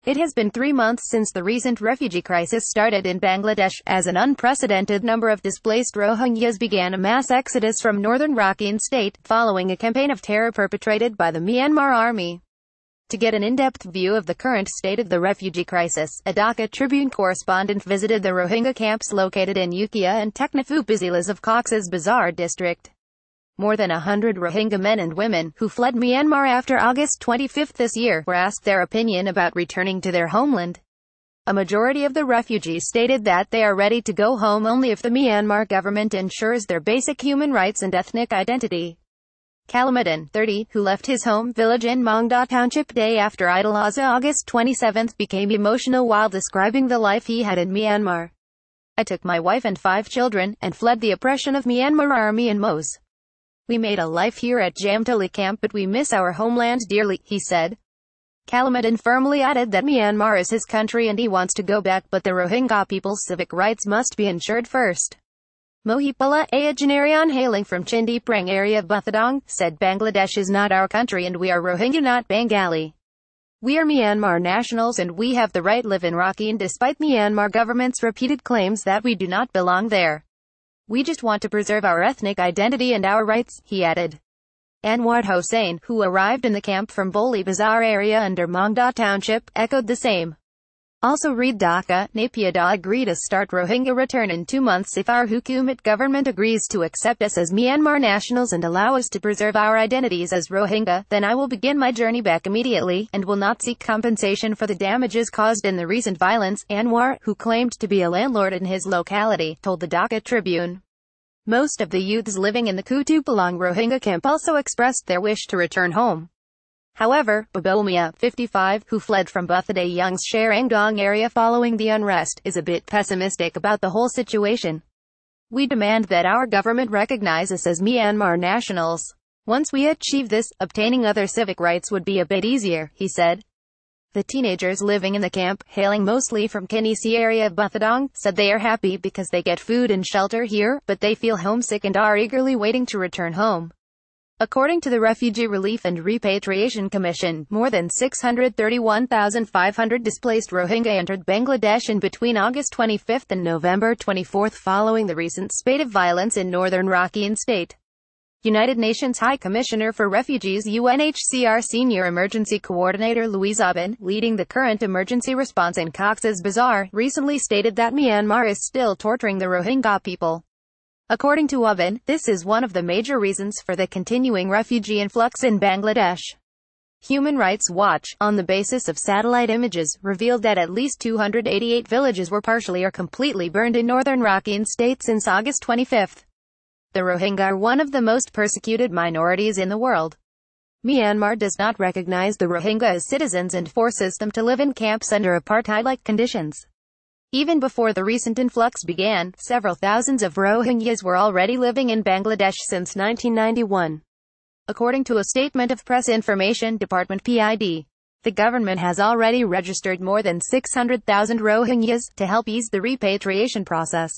It has been 3 months since the recent refugee crisis started in Bangladesh, as an unprecedented number of displaced Rohingyas began a mass exodus from northern Rakhine state, following a campaign of terror perpetrated by the Myanmar Army. To get an in-depth view of the current state of the refugee crisis, a Dhaka Tribune correspondent visited the Rohingya camps located in Ukhiya and Teknaf upazilas of Cox's Bazar district. More than 100 Rohingya men and women, who fled Myanmar after August 25 this year, were asked their opinion about returning to their homeland. A majority of the refugees stated that they are ready to go home only if the Myanmar government ensures their basic human rights and ethnic identity. Kalamadin, 30, who left his home village in Mongda Township day after Idul Adha August 27, became emotional while describing the life he had in Myanmar. "I took my wife and 5 children, and fled the oppression of Myanmar Army in Mos. We made a life here at Jamtali camp, but we miss our homeland dearly," he said. Kalamadin firmly added that Myanmar is his country and he wants to go back, but the Rohingya people's civic rights must be ensured first. Mohipala Ayanarian, hailing from Chindi Prang area of Buthadong, said, "Bangladesh is not our country and we are Rohingya, not Bengali. We are Myanmar nationals and we have the right to live in Rakhine despite Myanmar government's repeated claims that we do not belong there. We just want to preserve our ethnic identity and our rights," he added. Anwar Hossain, who arrived in the camp from Boli Bazar area under Mongda Township, echoed the same. Also read Dhaka, Napiada agree to start Rohingya return in 2 months if our Hukumat government agrees to accept us as Myanmar nationals and allow us to preserve our identities as Rohingya, then I will begin my journey back immediately, and will not seek compensation for the damages caused in the recent violence, Anwar, who claimed to be a landlord in his locality, told the Dhaka Tribune. Most of the youths living in the Kutupalong Rohingya camp also expressed their wish to return home. However, Babomia, 55, who fled from Buthadayung's Sharangdong area following the unrest, is a bit pessimistic about the whole situation. "We demand that our government recognize us as Myanmar nationals. Once we achieve this, obtaining other civic rights would be a bit easier," he said. The teenagers living in the camp, hailing mostly from Kinisi area of Buthadong, said they are happy because they get food and shelter here, but they feel homesick and are eagerly waiting to return home. According to the Refugee Relief and Repatriation Commission, more than 631,500 displaced Rohingya entered Bangladesh in between August 25 and November 24 following the recent spate of violence in northern Rakhine state. United Nations High Commissioner for Refugees UNHCR Senior Emergency Coordinator Louise Ubben, leading the current emergency response in Cox's Bazar, recently stated that Myanmar is still torturing the Rohingya people. According to Ubben, this is one of the major reasons for the continuing refugee influx in Bangladesh. Human Rights Watch, on the basis of satellite images, revealed that at least 288 villages were partially or completely burned in northern Rakhine state since August 25. The Rohingya are one of the most persecuted minorities in the world. Myanmar does not recognize the Rohingya as citizens and forces them to live in camps under apartheid-like conditions. Even before the recent influx began, several thousands of Rohingyas were already living in Bangladesh since 1991. According to a statement of Press Information Department (PID), the government has already registered more than 600,000 Rohingyas to help ease the repatriation process.